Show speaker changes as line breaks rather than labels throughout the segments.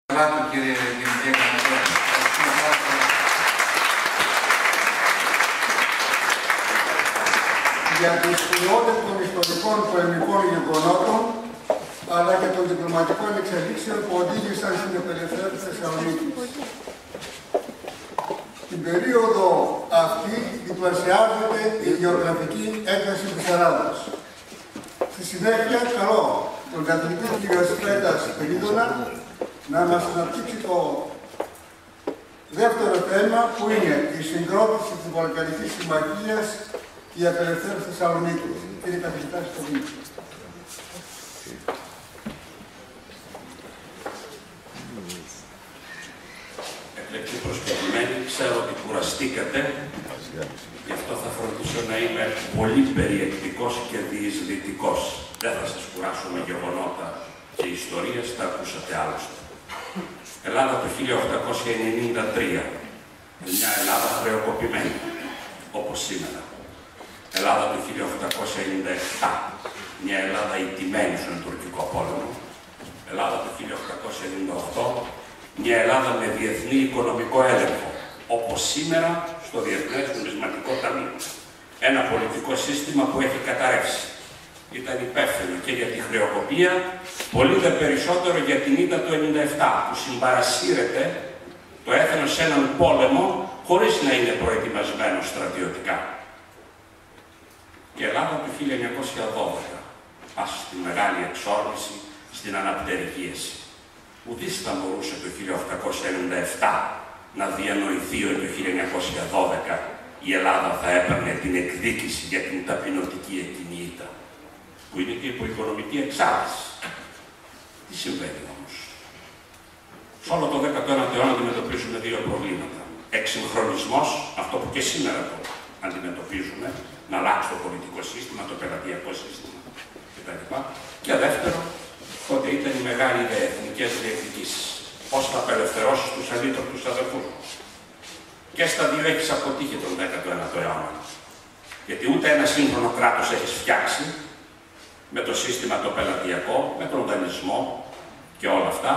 Κύριε Γενική Γραμματέα,
για τη σπουδαιότητα των ιστορικών πολεμικών γεγονότων αλλά και των διπλωματικών εξελίξεων που οδήγησαν στην απελευθέρωση της Θεσσαλονίκης. Την περίοδο αυτή διπλασιάζεται η γεωγραφική έκταση της Ελλάδας. Στη συνέχεια, καλώ τον καθηγητή του κ. Σπέτας Περίδωνα να μας αναπτύξει το δεύτερο θέμα, που είναι η συγκρότηση της Βαλκανικής Συμμαχίας και η απελευθέρωση της Θεσσαλονίκης. Κύριε καθηγητά, στο δείχνω.
Εκλεκτοί προσκεκλημένοι, ξέρω ότι κουραστήκατε, γι' αυτό θα φροντίσω να είμαι πολύ περιεκτικός και διεισδυτικός. Δεν θα σας κουράσω με γεγονότα και ιστορίες, τα ακούσατε άλλωστε. Ελλάδα το 1893, μια Ελλάδα χρεοκοπημένη, όπως σήμερα. Ελλάδα το 1897, μια Ελλάδα ηττημένη στον τουρκικό πόλεμο. Ελλάδα το 1898, μια Ελλάδα με διεθνή οικονομικό έλεγχο, όπως σήμερα στο Διεθνές Νομισματικό Ταμείο. Ένα πολιτικό σύστημα που έχει καταρρεύσει. Ήταν υπεύθυνο και για τη χρεοκοπία, πολύ δε περισσότερο για την ήττα του 1997, που συμπαρασύρεται το έθνος σε έναν πόλεμο χωρίς να είναι προετοιμασμένο στρατιωτικά. Η Ελλάδα του 1912, πας στη μεγάλη εξόρμηση, στην αναπτερικίαση. Ουδής θα μπορούσε το 1897 να διανοηθεί ότι το 1912 η Ελλάδα θα έπαιρνε την εκδίκηση για την ταπεινωτική εκείνη ήττα, που είναι και υπό οικονομική εξάρτηση. Τι συμβαίνει όμως? Σε όλο το 19ο αιώνα αντιμετωπίζουμε δύο προβλήματα. Εξυγχρονισμός, αυτό που και σήμερα το αντιμετωπίζουμε, να αλλάξει το πολιτικό σύστημα, το πελατειακό σύστημα κτλ. Και δεύτερο, τότε ήταν η μεγάλη ιδέα, εθνικές διεκδικήσεις. Πώς θα απελευθερώσεις τους αλήτρωτους αδερφούς μου. Και στα δύο έχεις αποτύχει τον 19ο αιώνα. Γιατί ούτε ένα σύγχρονο κράτος έχεις φτιάξει με το σύστημα το πελατειακό, με τον δανεισμό και όλα αυτά,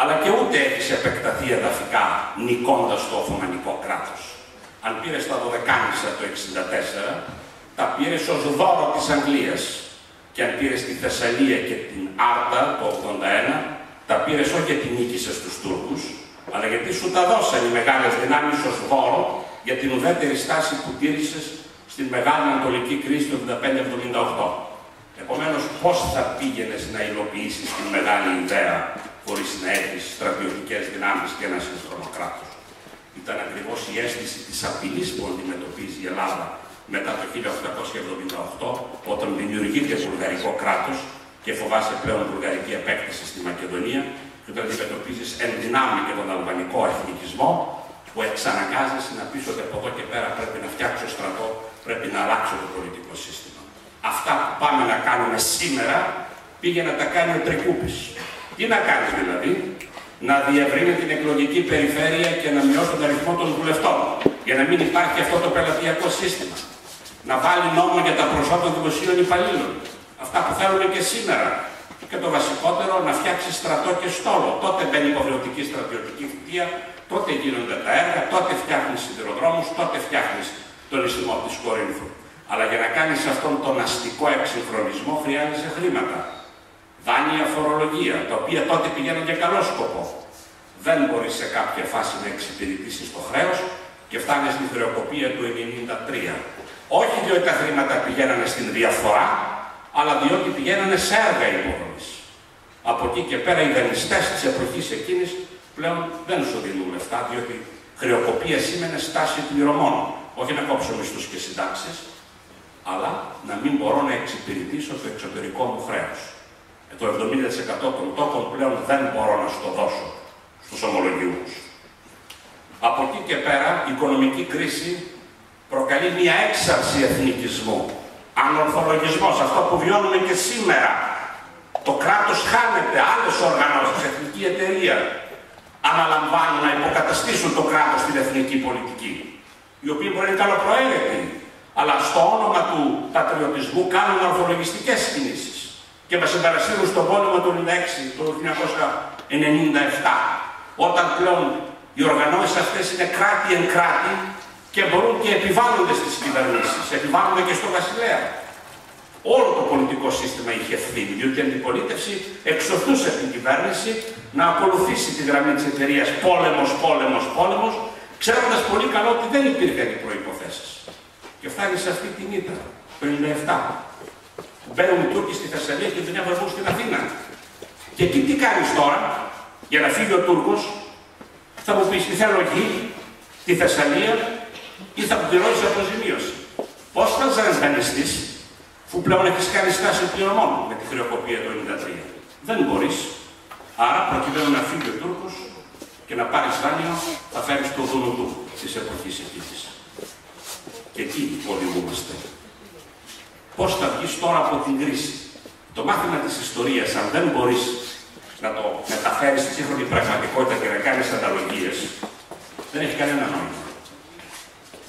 αλλά και ούτε έχεις επεκταθεί εδαφικά νικώντας το Οθωμανικό κράτος. Αν πήρες τα Δωδεκάνησα το 1964, τα πήρες ως δώρο της Αγγλίας. Και αν πήρες τη Θεσσαλία και την Άρτα το 1981, τα πήρες όχι γιατί νίκησες τους Τούρκους, αλλά γιατί σου τα δώσαν οι μεγάλες δυνάμεις ως δώρο για την ουδέτερη στάση που τήρησες στην μεγάλη ανατολική κρίση του 1975-1978. Επομένως, πώς θα πήγαινες να υλοποιήσεις την μεγάλη ιδέα χωρίς να έχεις στρατιωτικές δυνάμεις και ένα σύγχρονο κράτος? Ήταν ακριβώς η αίσθηση της απειλής που αντιμετωπίζει η Ελλάδα μετά το 1878, όταν δημιουργείται βουλγαρικό κράτος και φοβάσαι πλέον βουλγαρική επέκταση στη Μακεδονία, και όταν αντιμετωπίζεις εν δυνάμει και τον αλβανικό εθνικισμό, που εξαναγκάζεσαι να πεις ότι από εδώ και πέρα πρέπει να φτιάξω στρατό, πρέπει να αλλάξω το πολιτικό σύστημα. Αυτά που πάμε να κάνουμε σήμερα πήγε να τα κάνει ο Τρικούπης. Τι να κάνεις δηλαδή? Να διευρύνει την εκλογική περιφέρεια και να μειώσει τον αριθμό των βουλευτών, για να μην υπάρχει αυτό το πελατειακό σύστημα. Να βάλει νόμο για τα προσώτα των δημοσίων υπαλλήλων. Αυτά που θέλουμε και σήμερα. Και το βασικότερο, να φτιάξει στρατό και στόλο. Τότε μπαίνει υποχρεωτική στρατιωτική θητεία, τότε γίνονται τα έργα, τότε φτιάχνει σιδηροδρόμους, τότε φτιάχνει τον ιστιμό της Κορίνθου. Αλλά για να κάνεις αυτόν τον αστικό εξυγχρονισμό χρειάζεσαι χρήματα. Δάνεια, φορολογία, τα οποία τότε πηγαίνουν για καλό σκοπό. Δεν μπορεί σε κάποια φάση να εξυπηρετήσει το χρέος και φτάνει στη χρεοκοπία του 1993. Όχι διότι τα χρήματα πηγαίνανε στην διαφθορά, αλλά διότι πηγαίνανε σε έργα υποδομής. Από εκεί και πέρα οι δανειστές της εποχής εκείνης πλέον δεν σου δίνουν λεφτά, διότι χρεοκοπία σήμαινε στάση πληρωμών. Όχι να κόψω μισθούς και συντάξεις, αλλά να μην μπορώ να εξυπηρετήσω το εξωτερικό μου χρέος. Το 70% των τόκων πλέον δεν μπορώ να σου το δώσω στους ομολογιούχους. Από εκεί και πέρα η οικονομική κρίση προκαλεί μια έξαρση εθνικισμού, ανορθολογισμός, αυτό που βιώνουμε και σήμερα. Το κράτος χάνεται, άλλες οργανώσεις, εθνική εταιρεία αναλαμβάνουν να υποκαταστήσουν το κράτος στην εθνική πολιτική, οι οποίοι μπορεί να είναι καλοπροαίρετοι, αλλά στο όνομα του πατριωτισμού κάνουν ορθολογιστικές κινήσεις και μας συμπαρασύρουν στον πόλεμο του 1997 Όταν πλέον οι οργανώσεις αυτές είναι κράτη εν κράτη και μπορούν και επιβάλλονται στις κυβερνήσεις, επιβάλλονται και στο βασιλέα. Όλο το πολιτικό σύστημα είχε ευθύνη, διότι η αντιπολίτευση εξωθούσε την κυβέρνηση να ακολουθήσει τη γραμμή της εταιρείας πόλεμος, πόλεμος, πόλεμος, ξέροντας πολύ καλά ότι δεν υπήρχαν οι προϋποθέσεις. Και φτάνει σε αυτή την ήττα, το 1997. Μπαίνουν οι Τούρκοι στη Θεσσαλία και δεν έβγαλαν στην Αθήνα. Και εκεί τι κάνεις τώρα, για να φύγει ο Τούρκος, θα μου πεις τι θέλω γη, τη Θεσσαλία ή θα πληρώσεις αποζημίωση. Πώς θα ζανιστείς, αφού πλέον έχεις κάνει στάση πληρωμών με τη χρεοκοπία του 1993. Δεν μπορείς. Άρα, προκειμένου να φύγει ο Τούρκος και να πάρεις δάνειο, θα φέρεις το δούνο του της εποχής εκείνης. Και εκεί οδηγούμαστε. Πώς θα βγεις τώρα από την κρίση. Το μάθημα της ιστορίας, αν δεν μπορείς να το μεταφέρεις στη σύγχρονη πραγματικότητα και να κάνεις αναλογίες, δεν έχει κανένα νόημα.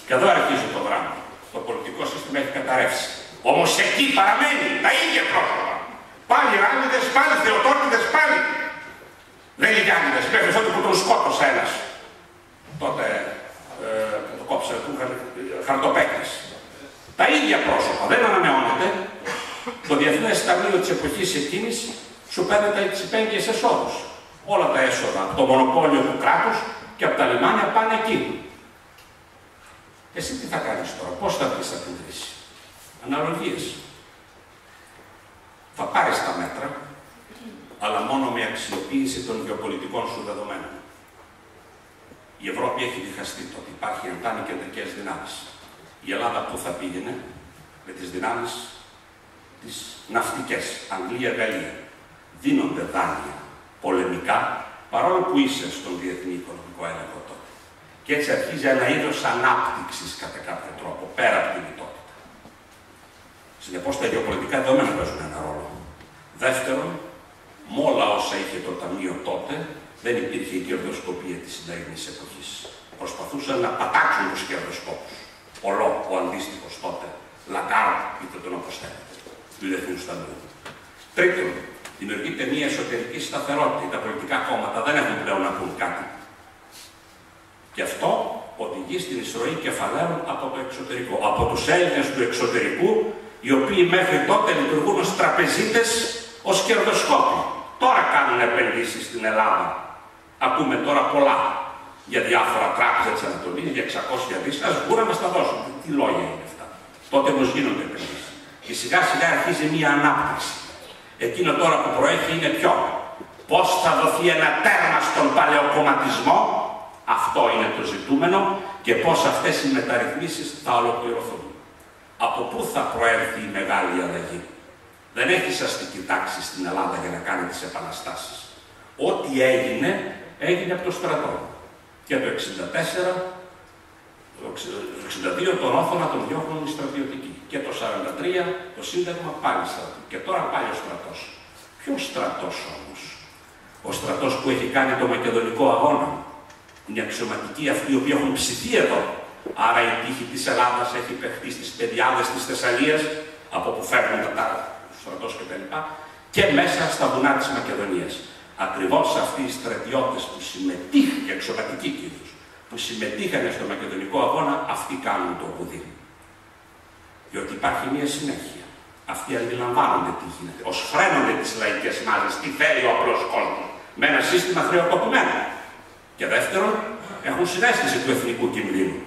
Και εδώ αρχίζει το δράμα. Το πολιτικό σύστημα έχει καταρρεύσει. Όμως εκεί παραμένει τα ίδια πρόσωπα. Πάλι Ράνιδες, πάλι Θεοτόκηδες, πάλι. Δεν είναι Γιάννηδες, μέχρι τότε που τον σκότωσε ένας. Τότε το κόψε, του χαρτοπέκτης. Τα ίδια πρόσωπα, δεν ανανεώνεται. Το Διεθνές Ταμείο της εποχής εκείνης σου παίρνει τις υπέγγειες εσόδους. Όλα τα έσοδα από το μονοπόλιο του κράτους και από τα λιμάνια πάνε εκεί. Εσύ τι θα κάνεις τώρα, πώς θα βγεις από την κρίση. Αναλογίες. Θα πάρεις τα μέτρα, αλλά μόνο με αξιοποίηση των γεωπολιτικών σου δεδομένων. Η Ευρώπη έχει διχαστεί το ότι υπάρχει εντάνει κεντρικές δυνάμεις. Η Ελλάδα πού θα πήγαινε με τις δυνάμεις τις ναυτικές, Αγγλία, Γαλλία. Δίνονται δάνεια πολεμικά, παρόλο που είσαι στον διεθνή οικονομικό έλεγχο τότε. Και έτσι αρχίζει ένα είδος ανάπτυξης κατά κάποιο τρόπο, πέρα από την λιτότητα. Συνεπώς τα γεωπολιτικά δεδομένα παίζουν ένα ρόλο. Δεύτερον, με όλα όσα είχε το Ταμείο τότε, δεν υπήρχε η κερδοσκοπία της σημερινής εποχής. Προσπαθούσαν να πατάξουν τους κερδοσκόπους. Ο αντίστοιχος τότε, Λαγκάρντ, είτε τον όπως θέλετε, του Διεθνούς Ταμείου. Τρίτον, δημιουργείται μια εσωτερική σταθερότητα. Τα πολιτικά κόμματα δεν έχουν πλέον να πούν κάτι. Και αυτό οδηγεί στην εισρωή κεφαλαίων από το εξωτερικό. Από τους Έλληνες του εξωτερικού, οι οποίοι μέχρι τότε λειτουργούν ως τραπεζίτες, ως κερδοσκόποι. Τώρα κάνουν επενδύσεις στην Ελλάδα. Ακούμε τώρα πολλά για διάφορα τράπεζα της Ανατολής, για 600 δις. Ας μπορούν να μας τα δώσουν. Τι λόγια είναι αυτά. Τότε όμως γίνονται επενδύσεις. Και σιγά σιγά αρχίζει μια ανάπτυξη. Εκείνο τώρα που προέχει είναι ποιο. Πώς θα δοθεί ένα τέρμα στον παλαιοκομματισμό. Αυτό είναι το ζητούμενο. Και πώς αυτές οι μεταρρυθμίσεις θα ολοκληρωθούν. Από πού θα προέρθει η μεγάλη αλλαγή. Δεν έχεις αστική τάξη στην Ελλάδα για να κάνει τις επαναστάσεις. Ό,τι έγινε, έγινε από το στρατό. Και το 1964, το 1962 τον Όθωνα τον διώχνουν οι στρατιωτικοί. Και το 1943 το Σύνταγμα πάλι στρατό. Και τώρα πάλι ο στρατός. Ποιος στρατός όμως. Ο στρατός που έχει κάνει το Μακεδονικό Αγώνα. Είναι αξιωματικοί αυτοί οι οποίοι έχουν ψηθεί εδώ. Άρα η τύχη της Ελλάδας έχει παιχτεί στις πεδιάδες της Θεσσαλίας, από που φέρνουν τα στρατός κτλ. Και μέσα στα βουνά της Μακεδονίας. Ακριβώς αυτοί οι στρατιώτες που συμμετείχαν, και αξιωματικοί κυρίως, που συμμετείχαν στο Μακεδονικό Αγώνα, αυτοί κάνουν το βουδί. Διότι υπάρχει μια συνέχεια. Αυτοί αντιλαμβάνονται τι γίνεται. Ως φρένονται τις λαϊκές μάζες, τι θέλει ο απλός κόσμος, με ένα σύστημα χρεοκοπημένο. Και δεύτερον, έχουν συνέστηση του εθνικού κινδύνου.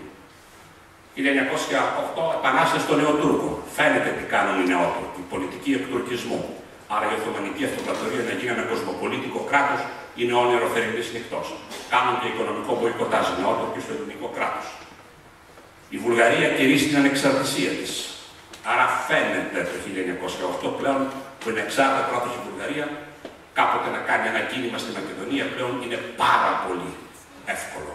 1908 επανάσταση των Νεοτούρκων. Φαίνεται τι κάνουν οι Νεότουρκοι, πολιτική εκτουρκισμού. Άρα η Οθωμανική Αυτοκρατορία να γίνει ένα κοσμοπολίτικο κράτος είναι όνειρο θερινής νυχτός. Κάνουν και οικονομικό μποϊκοτάζ οι Νεότουρκοι στο ελληνικό κράτος. Η Βουλγαρία κηρύσσει την ανεξαρτησία της. Άρα φαίνεται το 1908 πλέον που είναι εξάρτητο κράτος η Βουλγαρία, κάποτε να κάνει ένα κίνημα στη Μακεδονία πλέον είναι πάρα πολύ εύκολο.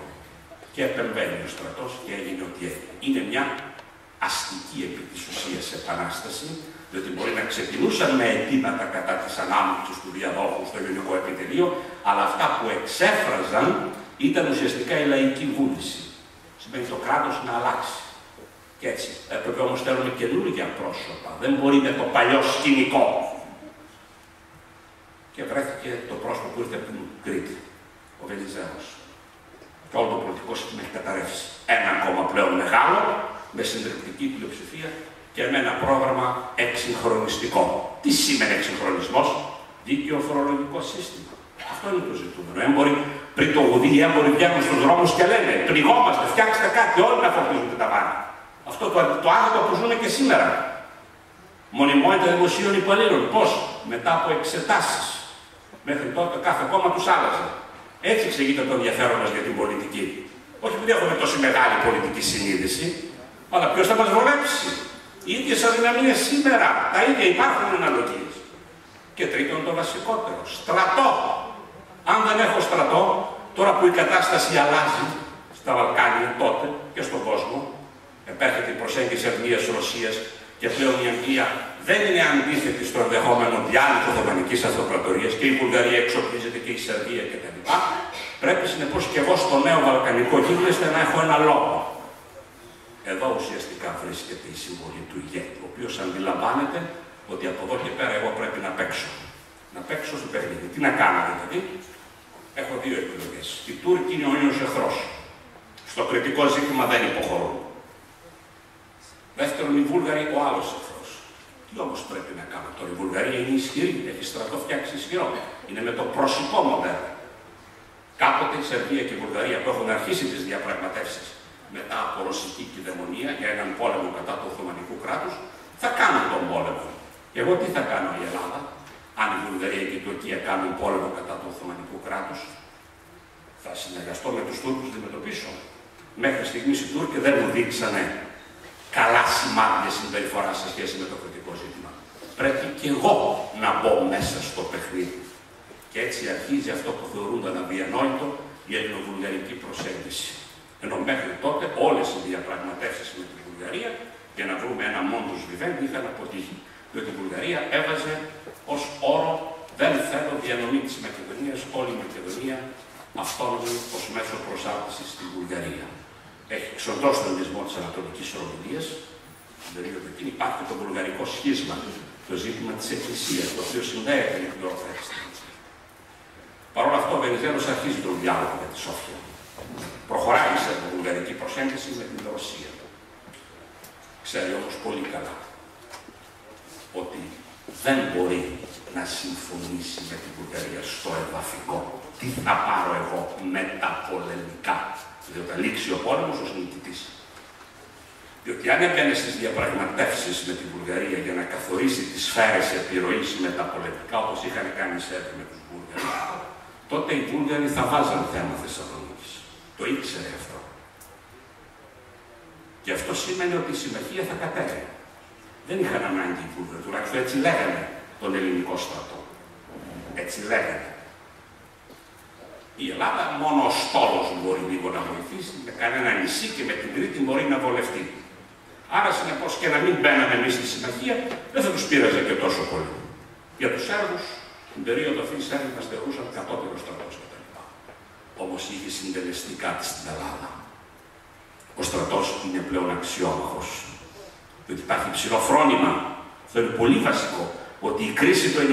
Και επεμβαίνει ο στρατός και έγινε ό,τι έγινε. Είναι μια αστική επί της ουσίας επανάσταση, διότι μπορεί να ξεκινούσαν με αιτήματα κατά της ανάμειξης του διαδόχου στο ελληνικό επιτελείο, αλλά αυτά που εξέφραζαν ήταν ουσιαστικά η λαϊκή βούληση. Σημαίνει το κράτος να αλλάξει. Και έτσι, έπρεπε όμως θέλουμε καινούργια πρόσωπα. Δεν μπορεί με το παλιό σκηνικό. Και βρέθηκε το πρόσωπο που ήρθε από την Κρήτη. ο Βενιζέλος. Και όλο το πολιτικό σύστημα έχει καταρρεύσει. Ένα κόμμα πλέον μεγάλο, με συντριπτική πλειοψηφία και με ένα πρόγραμμα εξυγχρονιστικό. Τι σημαίνει εξυγχρονισμός? Δίκαιο φορολογικό σύστημα. Αυτό είναι το ζητούμενο. Έμποροι, πριν το γουδί, οι έμποροι βγαίνουν στους δρόμους και λένε: πνιγόμαστε, φτιάξτε κάτι, όλοι να φορτίζουν τα βάρη. Αυτό το άδικο που ζουν και σήμερα. Μονιμότητα δημοσίων υπαλλήλων. Πώς? Μετά από εξετάσεις. Μέχρι τότε κάθε κόμμα τους άλλαζε. Έτσι εξηγείται το ενδιαφέρον μας για την πολιτική. Όχι επειδή έχουμε τόση μεγάλη πολιτική συνείδηση, αλλά ποιος θα μας βολέψει. Οι ίδιες αδυναμίες σήμερα, τα ίδια υπάρχουν αναλογίες. Και τρίτον, το βασικότερο, στρατό. Αν δεν έχω στρατό, τώρα που η κατάσταση αλλάζει στα Βαλκάνια τότε και στον κόσμο, επέρχεται η προσέγγιση Αγγλίας-Ρωσίας και πλέον η Αγγλία δεν είναι αντίθετη στο ενδεχόμενο διάλυτο Οθωμανικής Αυτοκρατορίας και η Βουλγαρία εξοπλίζεται και η Σερβία κτλ. Πρέπει συνεπώς και εγώ στο νέο βαλκανικό γίγνεσθε να έχω ένα λόγο. Εδώ ουσιαστικά βρίσκεται η συμβολή του ηγέτη, ο οποίος αντιλαμβάνεται ότι από εδώ και πέρα εγώ πρέπει να παίξω. Να παίξω στο παιχνίδι. Τι να κάνω δηλαδή? Έχω δύο επιλογές. Οι Τούρκοι είναι ο ίος εχθρός. Στο κριτικό ζήτημα δεν υποχωρούν. Δεύτερον, οι Βούλγαροι ο άλλος εχθρός. Τι όμως πρέπει να κάνω τώρα? Η Βουλγαρία είναι ισχυρή, έχει στρατό φτιάξει ισχυρό. Είναι με το προσωπικό μοντέλο. Κάποτε η Σερβία και η Βουλγαρία που έχουν αρχίσει τις διαπραγματεύσεις μετά από ρωσική κυδαιμονία για έναν πόλεμο κατά του Οθωμανικού κράτους, θα κάνουν τον πόλεμο. Και εγώ τι θα κάνω η Ελλάδα, αν η Βουλγαρία και η Τουρκία κάνουν πόλεμο κατά του Οθωμανικού κράτους? Θα συνεργαστώ με τους Τούρκους να αντιμετωπίσω. Μέχρι στιγμής οι Τούρκοι δεν μου δείξανε καλά σημάδια συμπεριφορά σε σχέση με το κριτικό ζήτημα. Πρέπει και εγώ να μπω μέσα στο παιχνίδι. Και έτσι αρχίζει αυτό που θεωρούνταν αδιανόητο, η ελληνοβουλγαρική προσέγγιση. Ενώ μέχρι τότε όλες οι διαπραγματεύσεις με τη Βουλγαρία για να βρούμε ένα μόντους βιβέντη είχαν αποτύχει. Διότι η Βουλγαρία έβαζε ως όρο δεν θέλω διανομή της Μακεδονίας, όλη η Μακεδονία αυτόνομη ως μέσο προσάρτησης στη Βουλγαρία. Έχει ξοντώσει τον δεσμό της Ανατολικής Ρωμανίας. Στην περίοδο εκείνη υπάρχει το βουλγαρικό σχίσμα, το ζήτημα της Εκκλησίας, το οποίο συνδέεται με την Ορθόδοξη. Παρ' όλα αυτό, ο Βενιζέλος αρχίζει τον διάλογο με τη Σόφια. Προχωράει σε βουλγαρική προσέγγιση με την Ρωσία. Ξέρει όμως πολύ καλά ότι δεν μπορεί να συμφωνήσει με την Βουλγαρία στο εδαφικό. Τι θα πάρω εγώ μεταπολεμικά? Διότι θα λήξει ο πόλεμος ως νικητής. Διότι αν έμπαινε στις διαπραγματεύσεις με την Βουλγαρία για να καθορίσει τις σφαίρες επιρροής μεταπολεμικά, όπως είχαν κάνει οι Σέρβοι με τους Βούλγαρους, τότε οι Βούλγαροι θα βάζαν θέμα Θεσσαλονίκης. Το ήξερε αυτό. Και αυτό σημαίνει ότι η συμμαχία θα κατέβει. Δεν είχαν ανάγκη οι Βούλγαροι, τουλάχιστον έτσι λέγανε τον ελληνικό στρατό. Έτσι λέγανε. Η Ελλάδα μόνο ο στόλος μπορεί λίγο να βοηθήσει, με κανένα νησί και με την Κρήτη μπορεί να βολευτεί. Άρα συνεπώς και να μην μπαίναμε εμείς στη συμμαχία, δεν θα τους πείραζε και τόσο πολύ. Για τους Σέρβους, την περίοδο αυτή οι Σέρβοι μας θεωρούσαν κατώτερο στρατός κτλ. Όμως είχε συντελεστεί κάτι στην Ελλάδα. Ο στρατός είναι πλέον αξιόμαχος. Διότι υπάρχει υψηλό φρόνημα. Αυτό είναι πολύ βασικό. Ότι η κρίση του 1997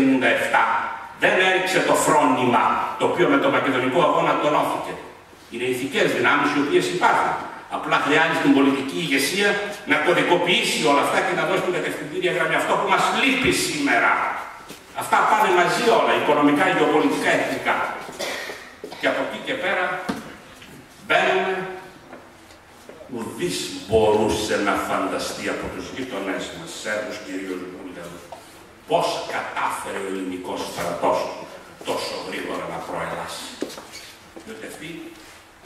δεν έριξε το φρόνημα το οποίο με το μακεδονικό αγώνα τονώθηκε. Είναι ηθικές δυνάμεις οι οποίες υπάρχουν. Απλά χρειάζεται την πολιτική ηγεσία να κωδικοποιήσει όλα αυτά και να δώσει την κατευθυντήρια γραμμή. Αυτό που μας λείπει σήμερα. Αυτά πάνε μαζί όλα, οικονομικά, γεωπολιτικά, εθνικά. Και από εκεί και πέρα μπαίνουμε. Ουδής μπορούσε να φανταστεί από τους γείτονές μας, Σέρβους κυρίως Βούλγαρους, πώς κατάφερε ο ελληνικός στρατός τόσο γρήγορα να προελάσει. Διότι αυτοί,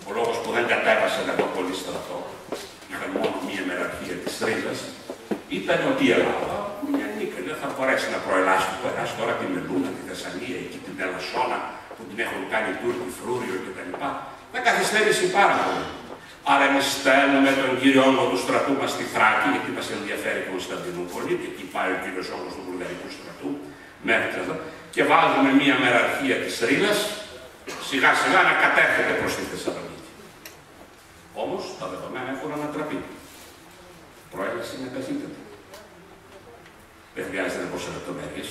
ο λόγος που δεν κατέβασαν εδώ πολύ στρατό, είχαν μόνο μία μεραρχία της Ρίζας, ήταν ότι η Ελλάδα, μια νίκη, δεν θα μπορέσει να προελάσει. Που περάσει τώρα τη Μελούνα, τη Θεσσαλία, εκεί την Ελασσόνα, που την έχουν κάνει οι Τούρκοι, Φρούριο κτλ. Θα καθυστέρησε πάρα πολύ. Άρα εμείς στέλνουμε τον κύριο όγκο του στρατού μας στη Θράκη, γιατί μας ενδιαφέρει η Κωνσταντινούπολη, και εκεί πάει ο κύριος όγκος του βουλγαρικού στρατού, μέχρι εδώ, και βάζουμε μία μεραρχία της Ρήλας, σιγά σιγά να κατέρχεται προς τη Θεσσαλονίκη. Όμως τα δεδομένα έχουν ανατραπεί. Προέλαση είναι ταχύτατη. Δεν χρειάζεται να πω σε λεπτομέρειες.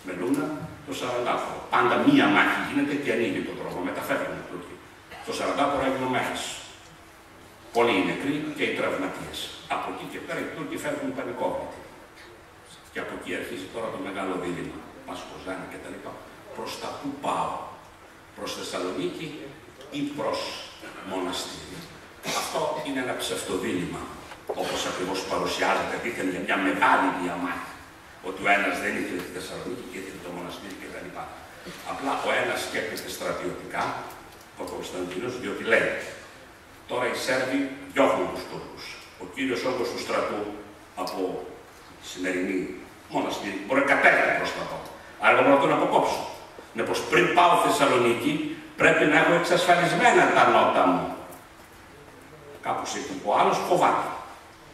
Μελούνα, Το 40 πάντα μία μάχη γίνεται και ανοίγει τον δρόμο, μεταφέρουν οι Τούρκοι. Το 40 έγινε μάχης. Πολλοί οι νεκροί και οι τραυματίες. Από εκεί και πέρα οι Τούρκοι φεύγουν πανικόβλητοι. Και από εκεί αρχίζει τώρα το μεγάλο δίλημμα. Μας Κοζάνη κτλ. Προς τα που πάω, προς Θεσσαλονίκη ή προς μοναστήρι. Αυτό είναι ένα ψευτοδίλημμα, όπως ακριβώς παρουσιάζεται δίθεν για μια μεγάλη διαμάχη. Ότι ο ένας δεν ήθελε τη Θεσσαλονίκη και ήθελε το μοναστήρι κτλ. Απλά ο ένας σκέφτεται στρατιωτικά, ο Κωνσταντίνος, διότι λέει τώρα οι Σέρβοι διώχνουν τους Τούρκους. Ο κύριος όγκος του στρατού από τη σημερινή μοναστήρι μπορεί να κατέβει προς τα πάνω. Άρα μπορώ να τον αποκόψω. Ναι, πως πριν πάω Θεσσαλονίκη πρέπει να έχω εξασφαλισμένα τα νότα μου. Κάπως εκεί που ο άλλος φοβάται.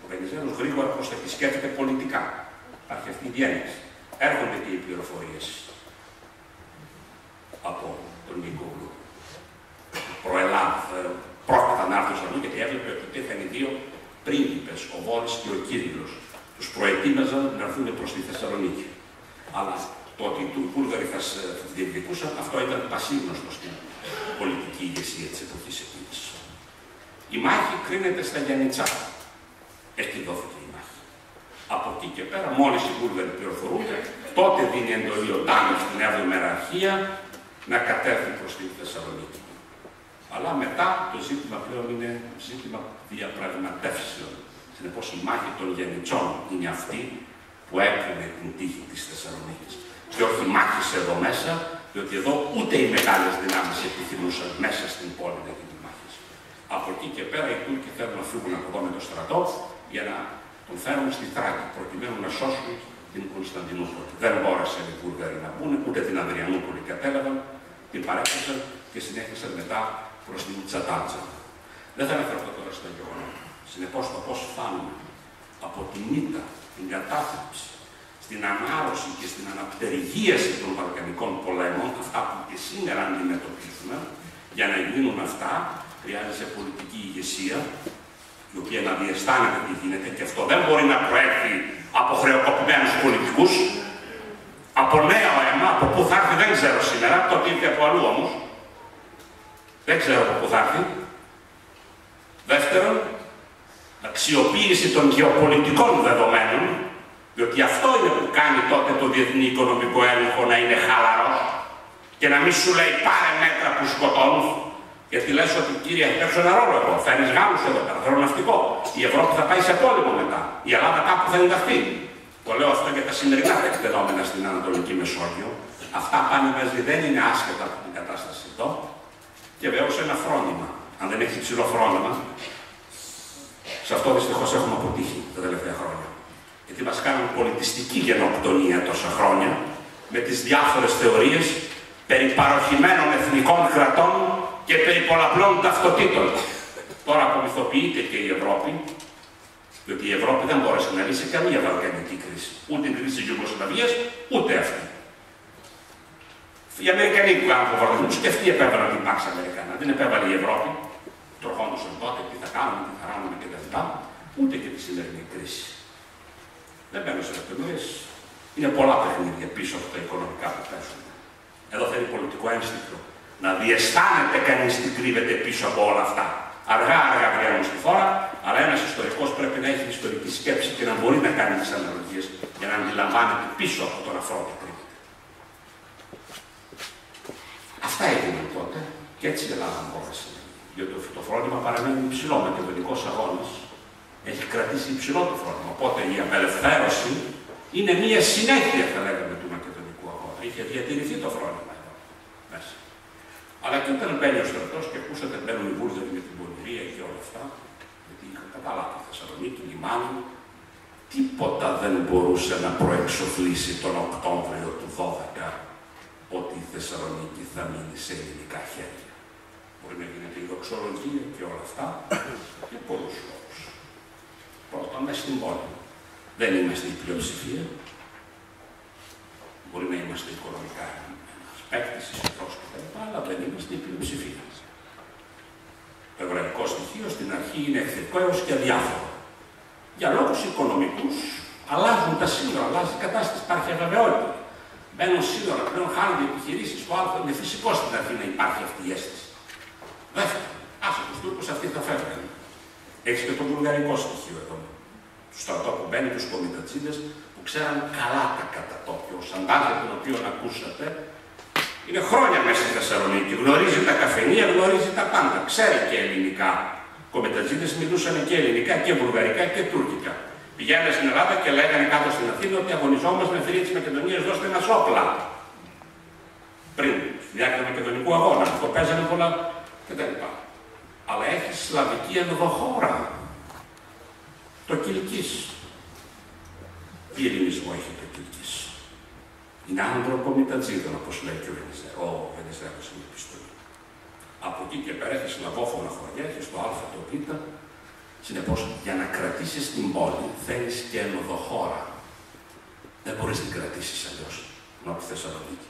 Ο Βενιζέλος γρήγορα σκέφτεται πολιτικά. Υπάρχει αυτή η διένεξη. Έρχονται και οι πληροφορίες από τον Νικόλου. Πρόκειται να έρθουν στο γιατί έβλεπε ότι ήταν οι δύο πρίγκιπες, ο Βόλης και ο Κύριλλος. Τους προετοίμαζαν να έρθουν προς τη Θεσσαλονίκη. Αλλά το ότι οι Βούλγαροι θα διεκδικούσαν, αυτό ήταν πασίγνωστο στην πολιτική ηγεσία της εποχής εκείνης. Η μάχη κρίνεται στα Γιαννιτσά. Εκεί δόθηκε η μάχη. Από εκεί και πέρα, μόλις οι Βούλγαροι πληροφορούνται, τότε δίνει εντολή ο Ντάνος στην 7η Μεραρχία να κατέβει προς τη Θεσσαλονίκη. Αλλά μετά το ζήτημα πλέον είναι ζήτημα διαπραγματεύσεων. Συνεπώς η μάχη των Γιαννιτσών είναι αυτή που έκρινε την τύχη της Θεσσαλονίκης. Και όχι μάχης εδώ μέσα, διότι εδώ ούτε οι μεγάλες δυνάμεις επιθυμούσαν μέσα στην πόλη να γίνει μάχης. Από εκεί και πέρα οι Τούρκοι θέλουν να φύγουν από εδώ με το στρατό για να τον φέρουν στη Θράκη, προκειμένου να σώσουν την Κωνσταντινούπολη. Δεν μπόρεσαν οι Βούλγαροι να μπουν, ούτε την Αδριανούπολη κατέλαβαν, την παρέκκλησαν και συνέχισαν μετά προς την Τσατάντζα. Δεν θα αναφερθώ τώρα στα γεγονότα. Συνεπώς το πώς φτάνουμε από την ήττα, την κατάθλιψη, στην ανάρρωση και στην αναπτερυγίαση των Βαλκανικών πολέμων, αυτά που και σήμερα αντιμετωπίζουμε, για να γίνουν αυτά, χρειάζεται πολιτική ηγεσία, η οποία να διαισθάνεται τι γίνεται, και αυτό δεν μπορεί να προέρχει από χρεοκοπημένους πολιτικούς, από νέο αίμα, από πού θα έρθει δεν ξέρω σήμερα, τότε ήρθε από αλλού όμως. Δεν ξέρω από πού θα έρθει. Δεύτερον, αξιοποίηση των γεωπολιτικών δεδομένων, διότι αυτό είναι που κάνει τότε το διεθνή οικονομικό έλεγχο να είναι χαλαρό και να μην σου λέει πάρε μέτρα που σκοτώνουν, γιατί λες ότι κύριε παίξω ένα ρόλο εδώ, φέρνεις Γάλλους εδώ πέρα, θέλω ναυτικό. Η Ευρώπη θα πάει σε πόλεμο μετά. Η Ελλάδα κάπου θα ενταχθεί. Το λέω αυτό για τα σημερινά τεκτενόμενα στην Ανατολική Μεσόγειο. Αυτά πάνε μαζί, δεν είναι άσχετα από την κατάσταση εδώ. Και βέβαια ένα φρόνημα. Αν δεν έχει ψηλό φρόνημα, σε αυτό δυστυχώς έχουμε αποτύχει τα τελευταία χρόνια. Γιατί μας κάνουν πολιτιστική γενοκτονία τόσα χρόνια με τις διάφορες θεωρίες περί παροχημένων εθνικών κρατών και περί πολλαπλών ταυτοτήτων. Τώρα απομυθοποιείται και η Ευρώπη, διότι η Ευρώπη δεν μπόρεσε να λύσει καμία βαλκανική κρίση. Ούτε την κρίση της Ιουγκοσλαβίας, ούτε αυτή. Οι Αμερικανοί που κάνουν φοβαρτισμούς και αυτοί επέβαλαν την Pax Americana. Δεν επέβαλε η Ευρώπη. Τροχόντουσαν τότε τι θα κάνουμε, τι θα κάνουμε κτλ. Ούτε και τη σημερινή κρίση. Δεν μπαίνω σε λεπτομέρειες. Είναι πολλά παιχνίδια πίσω από τα οικονομικά που πέσουν. Εδώ θέλει πολιτικό ένστικτο. Να διαισθάνεται κανείς τι κρύβεται πίσω από όλα αυτά. Αργά-αργά βγαίνουν στη φόρα, αλλά ένας ιστορικός πρέπει να έχει ιστορική σκέψη και να μπορεί να κάνει τις αναλογίες για να αντιλαμβάνεται πίσω από τον αφρό που κρύβεται. Αυτά έγιναν τότε και έτσι η Ελλάδα μπόρεσε. Διότι το φρόνημα παραμένει υψηλό. Ο μακεδονικός αγώνας έχει κρατήσει υψηλό το φρόνημα. Οπότε η απελευθέρωση είναι μία συνέχεια, θα λέγαμε, του μακεδονικού αγώνα. Είχε διατηρηθεί το φρόνημα εδώ μέσα. Αλλά και όταν μπαίνει ο στρατός και ακούσατε μπαίνουν οι Βούλγαροι με την Πολυρία και όλα αυτά, γιατί είχαν καταλάβει τη Θεσσαλονίκη, λιμάνι, τίποτα δεν μπορούσε να προεξοφλήσει τον Οκτώβριο του 12 ότι η Θεσσαλονίκη θα μείνει σε ελληνικά χέρια. Μπορεί να γίνεται η δοξολογία και όλα αυτά και πολλούς λόγους. Πρώτον, μέσα στην πόλη. Δεν είμαστε η πλειοψηφία. Μπορεί να είμαστε οικονομικά ένας παίκτης, ισχυρός κτλ. Αλλά δεν είμαστε η πλειοψηφία. Το εβραϊκό στοιχείο στην αρχή είναι εχθρικό έως και αδιάφορο. Για λόγους οικονομικούς αλλάζουν τα σύνορα, αλλάζει η κατάσταση, υπάρχει αβεβαιότητα. Μπαίνουν σύνορα πλέον, χάνονται επιχειρήσεις. Το άλλο είναι φυσικό στην αρχή να υπάρχει αυτή η αίσθηση. Δεύτερον, άσε τους Τούρκους, αυτοί θα φεύγουν. Έχεις και το βουλγαρικό στοιχείο εδώ. Του στρατό που μπαίνει, τους κομιτατζίδες που ξέραν καλά τα κατατόπια. Ο Σαντάζε, τον οποίο ακούσατε, είναι χρόνια μέσα στη Θεσσαλονίκη. Γνωρίζει τα καφενεία, γνωρίζει τα πάντα. Ξέρει και ελληνικά. Οι κομιτατζίδες μιλούσαν και ελληνικά και βουλγαρικά και τουρκικά. Πηγαίνανε στην Ελλάδα και λέγανε κάτω στην Αθήνα ότι αγωνιζόμαστε με φίλοι της Μακεδονίας, δώστε μας όπλα. Πριν, στη διάρκεια του Μακεδονικού αγώνα, αυτό παίζανε πολλά κτλ. Αλλά έχει σλαβική ενδοχώρα. Το Κιλκής. Τι ελληνισμό έχει το Κιλκής? Είναι ανθρωπομητατζίδων, όπως λέει και ο Βενιζέλος στην επιστολή. Από εκεί και πέρα έχει σλαβόφωνα χωριά, έχει το Α, το Β. Συνεπώς, για να κρατήσεις την πόλη, θέλεις και ενδοχώρα. Δεν μπορείς να την κρατήσεις αλλιώς, ενώ από τη Θεσσαλονίκη.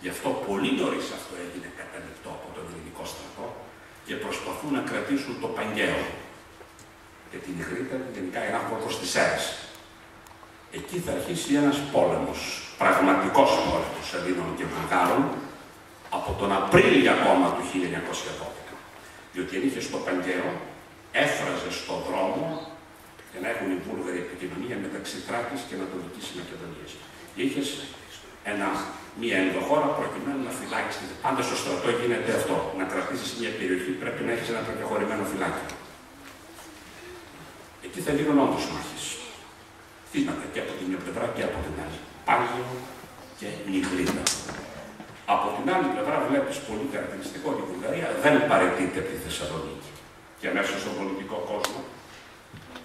Γι' αυτό πολύ νωρίς αυτό έγινε καταληπτό από τον ελληνικό στρατό και προσπαθούν να κρατήσουν το Παγκαίο. Και την Ιγρήτα, γενικά ένα προς τις Σέρες. Εκεί θα αρχίσει ένας πόλεμος, πραγματικός πόλεμος Ελλήνων και Βουλγάρων, από τον Απρίλιο ακόμα του 1912. Διότι αν είχε στο Παγκαίο, έφραζε στον δρόμο για να έχουν οι Βούλγαροι επικοινωνία μεταξύ Θράκης και Ανατολικής Μακεδονίας. Και είχες μία ενδοχώρα προκειμένου να φυλάξεις. Πάντα στο στρατό γίνεται αυτό. Να κρατήσεις μια περιοχή πρέπει να έχεις ένα προκεχωρημένο φυλάκι. Εκεί θα γίνουν όντως μάχες. Θύματα και από την μια πλευρά και από την άλλη. Πάγιο και Νιγλίτα. Από την άλλη πλευρά βλέπεις πολύ χαρακτηριστικό ότι η Βουλγαρία δεν παραιτείται από τη Θεσσαλονίκη και μέσα στον πολιτικό κόσμο,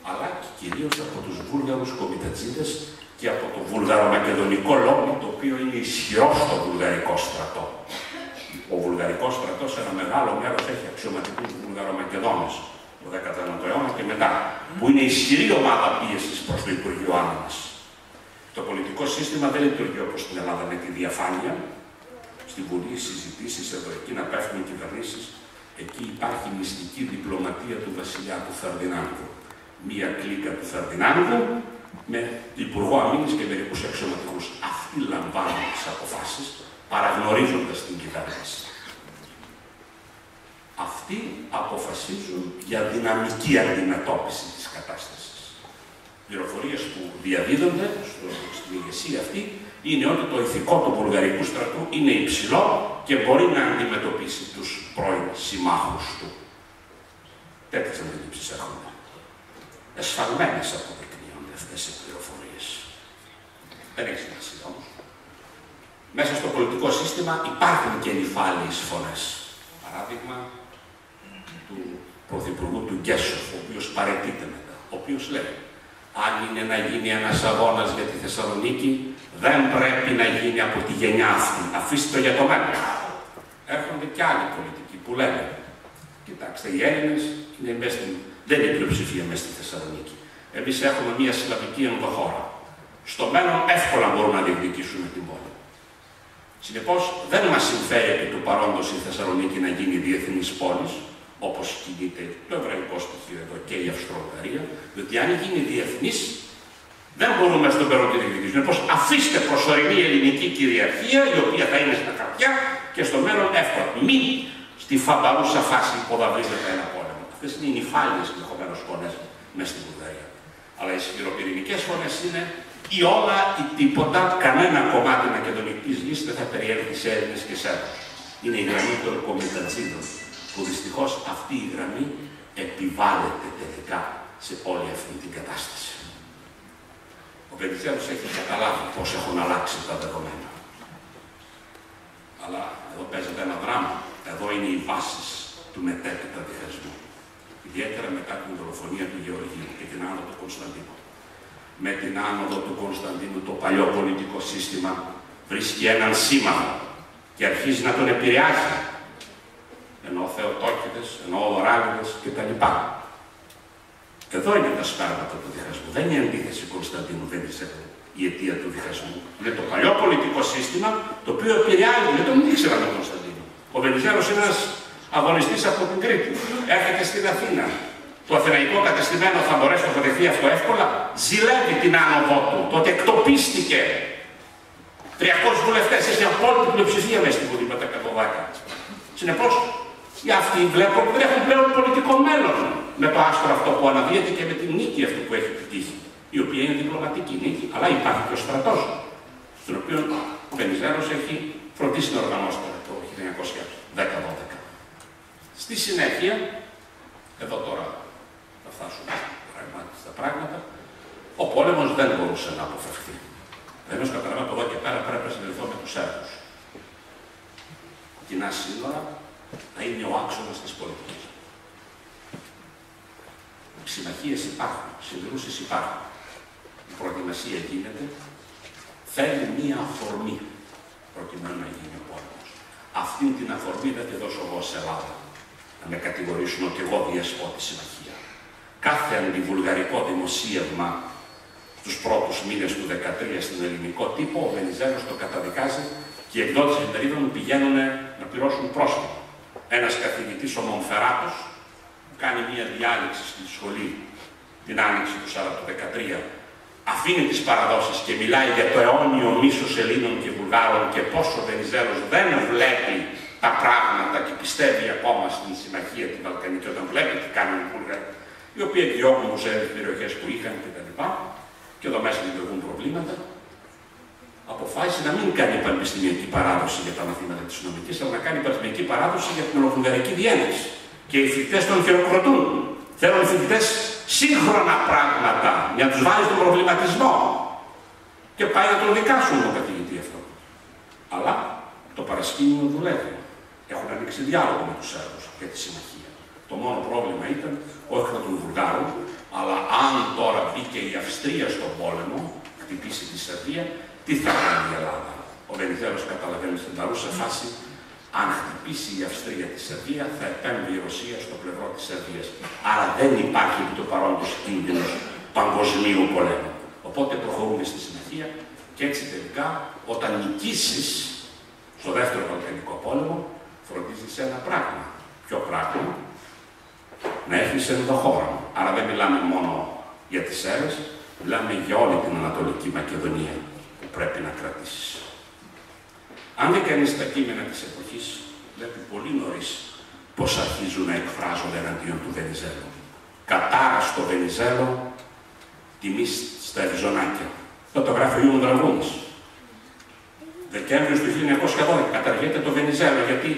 αλλά και κυρίως από τους Βούλγαρους κομιτατζίδες και από το βουλγαρομακεδονικό λόμπι, το οποίο είναι ισχυρό στο βουλγαρικό στρατό. Ο βουλγαρικός στρατός σε ένα μεγάλο μέρος έχει αξιωματικούς Βουλγαρομακεδόνες το 19ο αιώνα και μετά, που είναι ισχυρή ομάδα πίεσης προς το Υπουργείο Άμυνας. Το πολιτικό σύστημα δεν λειτουργεί όπως στην Ελλάδα με τη διαφάνεια. Στη Βουλή συζητήσεις εδώ εκεί να πέφτουν οι κυβερνήσεις. Εκεί υπάρχει μυστική διπλωματία του βασιλιά του Φερδινάνδου. Μία κλίκα του Φερδινάνδου με υπουργό αμήνης και μερικούς αξιωματικούς. Αυτοί λαμβάνουν τις αποφάσεις παραγνωρίζοντας την κυβέρνηση. Αυτοί αποφασίζουν για δυναμική αντιμετώπιση της κατάστασης. Πληροφορίες που διαδίδονται στην ηγεσία αυτή είναι ότι το ηθικό του βουλγαρικού στρατού είναι υψηλό και μπορεί να αντιμετωπίσει τους πρώην συμμάχους του. Τέτοιες αντιλήψεις έρχονται. Εσφαλμένες αποδεικνύονται αυτές οι πληροφορίες. Δεν έχει σημασία όμως. Μέσα στο πολιτικό σύστημα υπάρχουν και νυφάλιες φωνές. Παράδειγμα του Πρωθυπουργού του Γκέσοφ, ο οποίος παραιτείται μετά, ο οποίος λέει: αν είναι να γίνει ένας αγώνας για τη Θεσσαλονίκη, δεν πρέπει να γίνει από τη γενιά αυτή. Αφήστε το για το μέλλον. Έρχονται και άλλοι πολιτικοί που λένε: κοιτάξτε, οι Έλληνες δεν είναι πλειοψηφία μέσα στη Θεσσαλονίκη. Εμείς έχουμε μια σλαβική ενδοχώρα. Στο μέλλον εύκολα μπορούμε να διεκδικήσουμε την πόλη. Συνεπώς, δεν μας συμφέρει επί του παρόντος η Θεσσαλονίκη να γίνει διεθνής πόλης, όπως κινείται το εβραϊκό στοιχείο εδώ και η Αυστρο-Ουγγαρία, διότι αν γίνει διεθνής, δεν μπορούμε στον περό τη διεκδικήσουμε. Συνεπώς, αφήστε προσωρινή ελληνική κυριαρχία, η οποία θα είναι στα χαρτιά και στο μέλλον εύκολα. Μην στη φαμπαρούσα φάση υποδαβλίζεται ένα πόλεμο. Αυτές είναι οι νυφάλιες ενδεχομένως φωνές μέσα στην Βουλγαρία. Αλλά οι σκληροπυρηνικές φωνές είναι ή όλα ή τίποτα, κανένα κομμάτι μακεδονικής γης δεν θα περιέλθει σε Έλληνες και Σέρβους. Είναι η γραμμή των κομιτατζίδων, που δυστυχώς αυτή η γραμμή επιβάλλεται τελικά σε όλη αυτή την κατάσταση. Ο Βενιζέλος έχει καταλάβει πώς έχουν αλλάξει τα δεδομένα. Αλλά εδώ παίζεται ένα δράμα. Εδώ είναι οι βάσεις του μετέπειτα διχασμού. Ιδιαίτερα μετά την δολοφονία του Γεωργίου και την άνοδο του Κωνσταντίνου. Με την άνοδο του Κωνσταντίνου το παλιό πολιτικό σύστημα βρίσκει έναν σύμμαχο και αρχίζει να τον επηρεάζει. Ενώ Θεοτόκηδες, ενώ Οράλιδες κτλ. Εδώ είναι τα σπάρματα του διχασμού. Δεν είναι η αντίθεση Κωνσταντίνου Βενιζέλου η αιτία του διχασμού. Είναι το παλιό πολιτικό σύστημα το οποίο επηρεάζει. Δεν τον ήξερα τον Κωνσταντίνο. Ο Βενιζέλος είναι ένας αγωνιστής από την Κρήτη. Έρχεται στην Αθήνα. Το αθηναϊκό κατεστημένο θα μπορέσει να αποδεχθεί αυτό εύκολα. Ζηλεύει την άνοδό του. Τότε εκτοπίστηκε. 300 βουλευτές, έχει απόλυτη πλειοψηφία μέσα στην Βουλή με τα 110. Συνεπώς, οι αυτοί βλέπω ότι δεν έχουν πλέον πολιτικό μέλλον με το άστρο αυτό που αναδύεται και με την νίκη αυτή που έχει επιτύχει, η οποία είναι διπλωματική νίκη, αλλά υπάρχει και ο στρατός, στον οποίο ο Βενιζέλος έχει φροντίσει να οργανώσει το 1910-12. Στη συνέχεια, εδώ τώρα θα φτάσουμε στα πράγματα, ο πόλεμος δεν μπορούσε να αποφευχθεί. Εμείς καταλαβαίνουμε από εδώ και πέρα πρέπει να συνδεθώ με τους Σέρβους. Κοινά σύνορα θα είναι ο άξονας της πολιτικής. Συμμαχίες υπάρχουν, συγκρούσεις υπάρχουν. Η προετοιμασία γίνεται. Θέλει μία αφορμή προκειμένου να γίνει ο πόλεμος. Αυτήν την αφορμή δεν τη δώσω εγώ σε Ελλάδα. Να με κατηγορήσουν ότι εγώ διασπώ τη συμμαχία. Κάθε αντιβουλγαρικό δημοσίευμα στους πρώτους μήνες του 2013 στην ελληνικό τύπο, ο Βενιζέλος το καταδικάζει και οι εκδότες εφημερίδων πηγαίνουν να πληρώσουν πρόστιμο. Ένας καθηγητής, ο Μονφεράτος, που κάνει μία διάλεξη στη σχολή την άνοιξη του 2013, αφήνει τις παραδόσεις και μιλάει για το αιώνιο μίσος Ελλήνων και Βουλγάρων και πόσο ο Βενιζέλος δεν βλέπει τα πράγματα και πιστεύει ακόμα στην συμμαχία τη Βαλκανική, όταν βλέπει τι κάνουν οι Βουλγαροί, οι οποίοι εκδιώκουν μουσέες περιοχές που είχαν κτλ. Και εδώ μέσα δημιουργούν προβλήματα. Αποφάσισε να μην κάνει πανεπιστημιακή παράδοση για τα μαθήματα της νομικής, αλλά να κάνει πανεπιστημιακή παράδοση για την ολοβουλγαρική διένεξη. Και οι φοιτητές τον χειροκροτούν. Θέλουν οι φοιτητές σύγχρονα πράγματα για να τους βάλει στον προβληματισμό. Και πάει να τον δικάσουν τον καθηγητή αυτό. Αλλά το παρασκήνιο δουλεύει. Έχουν ανοίξει διάλογο με τους Σέρβους για τη συμμαχία. Το μόνο πρόβλημα ήταν όχι των Βουλγάρων, αλλά αν τώρα μπήκε η Αυστρία στον πόλεμο, χτυπήσει τη Σερβία, τι θα κάνει η Ελλάδα. Ο Βενιζέλος καταλαβαίνει στην παρούσα φάση, αν χτυπήσει η Αυστρία τη Σερβία, θα επέμβει η Ρωσία στο πλευρό της Σερβίας. Άρα δεν υπάρχει επί του παρόντος κίνδυνος παγκοσμίου πολέμου. Οπότε προχωρούμε στη συμμαχία και έτσι τελικά, όταν νικήσεις στο δεύτερο Βαλκανικό πόλεμο, φροντίζεις ένα πράγμα. Ποιο πράγμα? Να έρθεις ενδοχώρα. Άρα δεν μιλάμε μόνο για τις Σέρβες, μιλάμε για όλη την Ανατολική Μακεδονία που πρέπει να κρατήσεις. Αν δεν κανείς τα κείμενα της εποχής, βλέπει πολύ νωρίς πώς αρχίζουν να εκφράζονται εναντίον του Βενιζέλου. Κατάρα στο Βενιζέλο, τιμή στα Ευζωνάκια. Αυτό το γράφει ο Ιούγκ Δραγούνης. Δεκέμβριος του 1912 καταργείται το Βενιζέλο, γιατί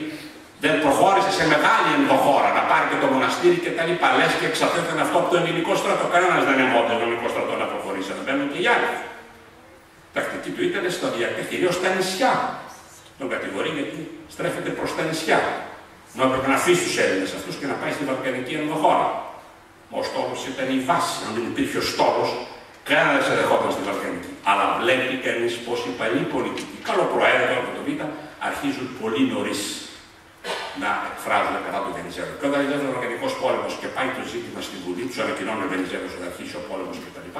δεν προχώρησε σε μεγάλη ενδοχώρα να πάρει και το μοναστήρι και τα λοιπά. Λες και εξαρτάται αυτό από το ελληνικό στρατό. Κανένας δεν εμπόδισε το ελληνικό στρατό να προχωρήσει. Να μπαίνουν και οι άλλοι. Τακτική του ήταν σταδιακά, κυρίως στα νησιά. Τον κατηγορεί γιατί στρέφεται προς τα νησιά. Να έπρεπε να αφήσει τους Έλληνες αυτούς και να πάει στη Βαλκανική ενδοχώρα. Ο στόλος ήταν η βάση. Αν δεν υπήρχε ο στόλος, κανένα δεν σε δεχόταν στη Βαλκανική. Αλλά βλέπει κανείς πως οι παλιοί πολιτικοί, καλοπροαίρετοι από το Β, αρχίζουν πολύ νωρίς να εκφράζουν κατά του Βενιζέλου. Και όταν είναι ο Βαλκανικός πόλεμος και πάει το ζήτημα στη Βουλή, του ανακοινώνει ο Βενιζέλος ότι θα αρχίσει ο πόλεμος κτλ.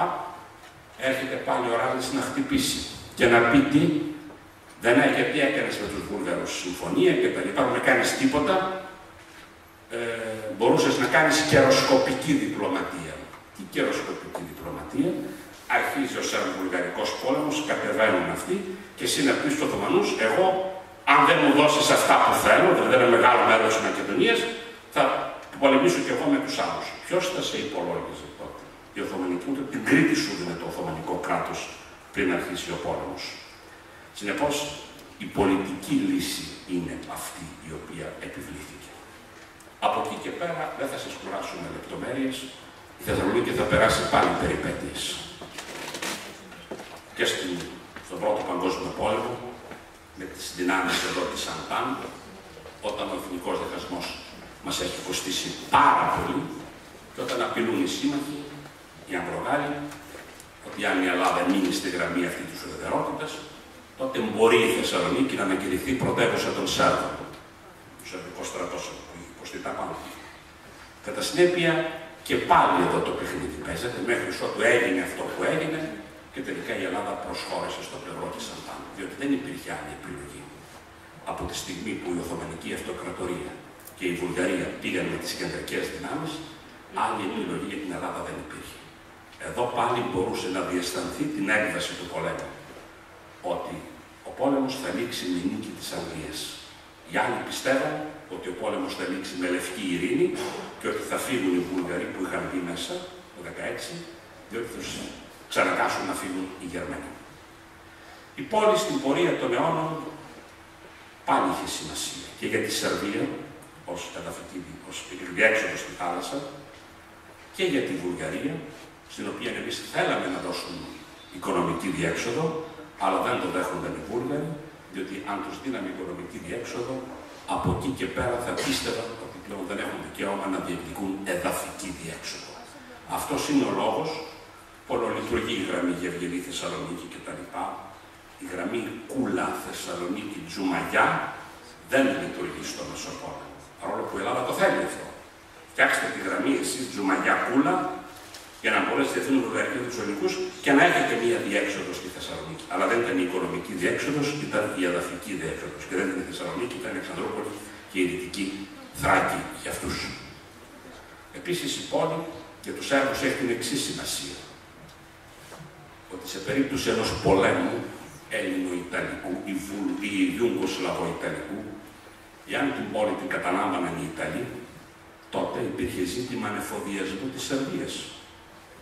Έρχεται πάλι ο Ράλης να χτυπήσει και να πει τι, δεν έχει τι έκανες με τους Βούλγαρους συμφωνία κτλ. Δεν κάνεις τίποτα, μπορούσες να κάνεις καιροσκοπική διπλωματία. Τι καιροσκοπική διπλωματία? Αρχίζει ο Σέρβο-Βουλγαρικός πόλεμος, κατεβαίνουν αυτοί και εσύ να πεις στους Οθωμανούς, εγώ αν δεν μου δώσεις αυτά που θέλω, δηλαδή ένα μεγάλο μέρος της Μακεδονίας, θα πολεμήσω κι εγώ με τους άλλους. Ποιος θα σε υπολόγιζε τότε? Η Οθωμανική, ούτε την Κρήτη σου δίνει το Οθωμανικό κράτος πριν αρχίσει ο πόλεμος. Συνεπώς, η πολιτική λύση είναι αυτή η οποία επιβλήθηκε. Από εκεί και πέρα δεν θα σας κουράσουμε λεπτομέρειες. Η Θεσσαλονίκη θα περάσει πάλι περιπέτειες. Και στον Πρώτο Παγκόσμιο Πόλεμο, με τις δυνάμεις εδώ της Αντάν, όταν ο εθνικός δεχασμός μας έχει κοστίσει πάρα πολύ και όταν απειλούν οι σύμμαχοι, οι Αμβρογάλοι, ότι αν η Ελλάδα μείνει στη γραμμή αυτή της ουδετερότητας, τότε μπορεί η Θεσσαλονίκη να ανακηρυχθεί πρωτεύουσα των Σέρβων. Ο Σερβικός στρατός που έχει υποστεί τα πάνω. Κατά συνέπεια, και πάλι εδώ το παιχνίδι παίζεται, μέχρι ότου έγινε αυτό που έγινε και τελικά η Ελλάδα προσχώρησε στο πλευρό της Αντάν. Διότι δεν υπήρχε άλλη επιλογή. Από τη στιγμή που η Οθωμανική Αυτοκρατορία και η Βουλγαρία πήγαν με τις κεντρικές δυνάμεις, άλλη επιλογή για την Ελλάδα δεν υπήρχε. Εδώ πάλι μπορούσε να διαισθανθεί την έκβαση του πολέμου. Ότι ο πόλεμος θα λήξει με νίκη της Αγγλίας. Οι άλλοι πιστεύαν ότι ο πόλεμος θα λήξει με λευκή ειρήνη και ότι θα φύγουν οι Βούλγαροι που είχαν μπει μέσα το 16, διότι θα τους ξανακάσουν να φύγουν οι Γερμανοί. Η πόλη στην πορεία των αιώνων πάλι είχε σημασία και για τη Σερβία ως εδαφική διέξοδο στη θάλασσα και για τη Βουλγαρία, στην οποία εμείς θέλαμε να δώσουμε οικονομική διέξοδο, αλλά δεν το δέχονταν οι Βούλγαροι, διότι αν τους δίναμε οικονομική διέξοδο, από εκεί και πέρα θα πίστευαν ότι πλέον δεν έχουν δικαίωμα να διεκδικούν εδαφική διέξοδο. Αυτός είναι ο λόγος που λειτουργεί η γραμμή Γεργελή Θεσσαλονίκη κτλ. Η γραμμή Κούλα Θεσσαλονίκη Τζουμαγιά δεν λειτουργεί στο Μεσοπόλεμο. Παρόλο που η Ελλάδα το θέλει αυτό. Φτιάξτε τη γραμμή εσείς Τζουμαγιά Κούλα για να μπορέσετε να βουλγαρικοί τους ελληνικούς και να έχετε μία διέξοδο στη Θεσσαλονίκη. Αλλά δεν ήταν η οικονομική διέξοδος, ήταν η εδαφική διέξοδος. Και δεν ήταν η Θεσσαλονίκη, ήταν η Αλεξανδρούπολη και η Δυτική Θράκη για αυτούς. Επίσης η πόλη για τους Σέρβους έχει την εξής σημασία. Ότι σε περίπτωση ενός πολέμου Έλληνο-Ιταλικού ή Ιούγκοσλαβο-Ιταλικού, εάν την πόλη την καταλάμβαναν οι Ιταλοί, τότε υπήρχε ζήτημα ανεφοδιασμού της Σερβίας.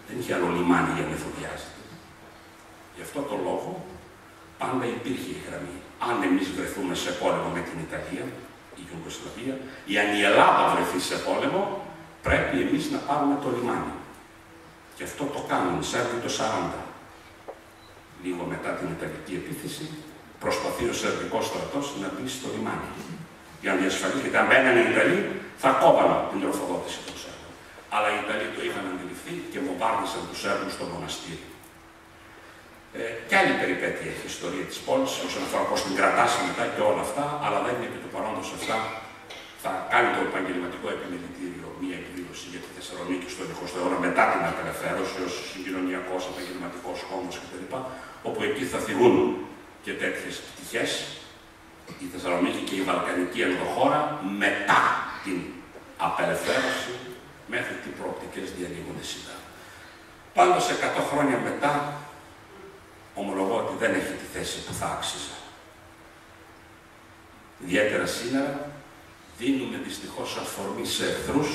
Δεν είχε άλλο λιμάνι για να εφοδιάζεται. Γι' αυτό το λόγο πάντα υπήρχε η γραμμή. Αν εμείς βρεθούμε σε πόλεμο με την Ιταλία, η Ιουγκοσλαβία, ή αν η Ελλάδα βρεθεί σε πόλεμο, πρέπει εμείς να πάρουμε το λιμάνι. Και αυτό το κάνουν οι Σέρβοι το 40. Λίγο μετά την Ιταλική επίθεση, προσπαθεί ο Σερβικός στρατός να μπει στο λιμάνι. Για να διασφαλίσει, γιατί αν μπαίνανε οι Ιταλοί, θα κόβανε την τροφοδότηση των Σέρβων. Αλλά οι Ιταλοί το είχαν αντιληφθεί και βομβάρδισαν τους Σέρβους στο μοναστήρι. Και άλλη περιπέτεια έχει η ιστορία της πόλης, όσον αφορά πώς την κρατάσει μετά και όλα αυτά, αλλά δεν είναι επί του παρόντος αυτά. Θα κάνει το επαγγελματικό επιμελητήριο μία εκδήλωση για τη Θεσσαλονίκη στο 20ο αιώνα μετά την απελευθέρωση ως συγκοινωνιακός, επαγγελματικός χώμος κτλ. Όπου εκεί θα θυγούν και τέτοιες πτυχές, η Θεσσαλονίκη και η Βαλκανική ενδοχώρα μετά την απελευθέρωση μέχρι τι προοπτικές διαλύγονται σήμερα. Πάντως 100 χρόνια μετά, ομολογώ ότι δεν έχει τη θέση που θα άξιζε. Ιδιαίτερα σήμερα δίνουμε δυστυχώς αφορμή σε εχθρούς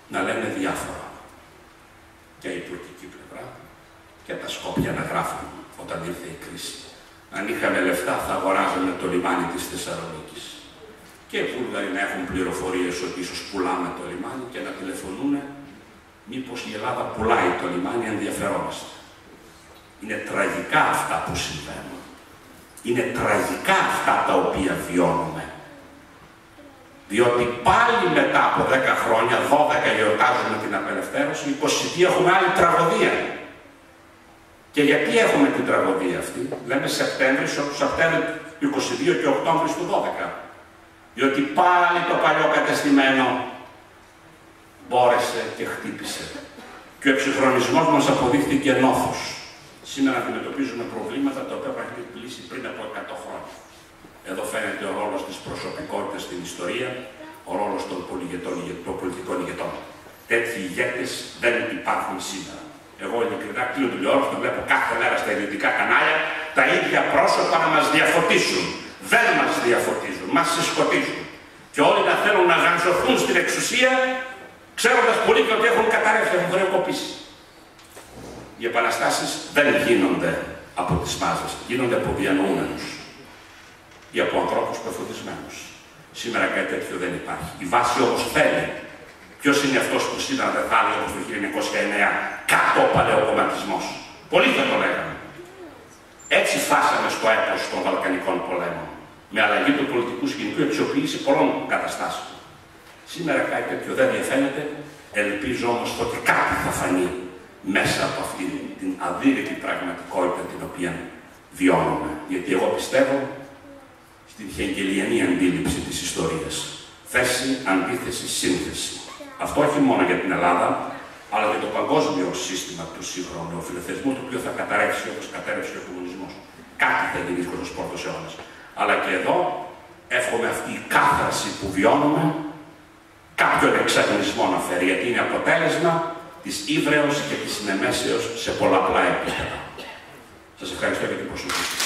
να λένε διάφορα. Και η τουρκική πλευρά και τα Σκόπια να γράφουν όταν ήρθε η κρίση. Αν είχαμε λεφτά θα αγοράζαμε το λιμάνι της Θεσσαλονίκης. Και οι Βούλγαροι να έχουν πληροφορίες ότι ίσως πουλάμε το λιμάνι και να τηλεφωνούν μήπως η Ελλάδα πουλάει το λιμάνι, ενδιαφερόμαστε. Είναι τραγικά αυτά που συμβαίνουν. Είναι τραγικά αυτά τα οποία βιώνουμε. Διότι πάλι μετά από 10 χρόνια, 12 γιορτάζουμε την απελευθέρωση, 22 έχουμε άλλη τραγωδία. Και γιατί έχουμε την τραγωδία αυτή, λέμε Σεπτέμβρη του 22 και Οκτώβρη του 12. Διότι πάλι το παλιό κατεστημένο μπόρεσε και χτύπησε. Και ο εξυγχρονισμός μας αποδείχθηκε νόθος. Σήμερα αντιμετωπίζουμε προβλήματα τα οποία έχουν πλήσει πριν από 100 χρόνια. Εδώ φαίνεται ο ρόλος της προσωπικότητας στην ιστορία, ο ρόλος των πολιτικών ηγετών. Τέτοιοι ηγέτες δεν υπάρχουν σήμερα. Εγώ ειλικρινά κλείνω τηλεόραση, το βλέπω κάθε μέρα στα ελληνικά κανάλια, τα ίδια πρόσωπα να μας διαφωτίσουν. Δεν μας διαφωτίζουν, μας συσκοτίζουν. Και όλοι να θέλουν να γανζωθούν στην εξουσία, ξέροντας πολύ και ότι έχουν καταρρεύσει, έχουν χρεοκοπήσει. Οι επαναστάσεις δεν γίνονται από τις μάζες, γίνονται από διανοούμενους ή από ανθρώπους προφωτισμένους. Σήμερα κάτι τέτοιο δεν υπάρχει. Η βάση όμως θέλει. Ποιος είναι αυτός που σήμερα δεν θα έλεγε όπως το 1909 κάτω παλαιοκομματισμός. Πολλοί θα το λέγανε. Έτσι φτάσαμε στο έπος των Βαλκανικών πολέμων. Με αλλαγή του πολιτικού σκηνικού, αξιοποίηση πολλών καταστάσεων. Σήμερα κάτι τέτοιο δεν διαφαίνεται. Ελπίζω όμως ότι κάτι θα φανεί μέσα από αυτή την αδύρυτη πραγματικότητα την οποία βιώνουμε. Γιατί εγώ πιστεύω στην χεγγελιανή αντίληψη της ιστορίας. Θέση, αντίθεση, σύνθεση. Αυτό όχι μόνο για την Ελλάδα, αλλά και το παγκόσμιο σύστημα του σύγχρονου φιλελευθερισμού, το οποίο θα καταρρεύσει όπως κατέρευσε ο κομμουνισμός. Κάτι θα γίνει στους πρώτους αιώνες. Αλλά και εδώ εύχομαι αυτή η κάθαρση που βιώνουμε κάποιον εξαγνισμό να φέρει, γιατί είναι αποτέλεσμα της ύβρεως και της συνεμέσεως σε πολλαπλά επίπεδα. Σας ευχαριστώ για την προσοχή.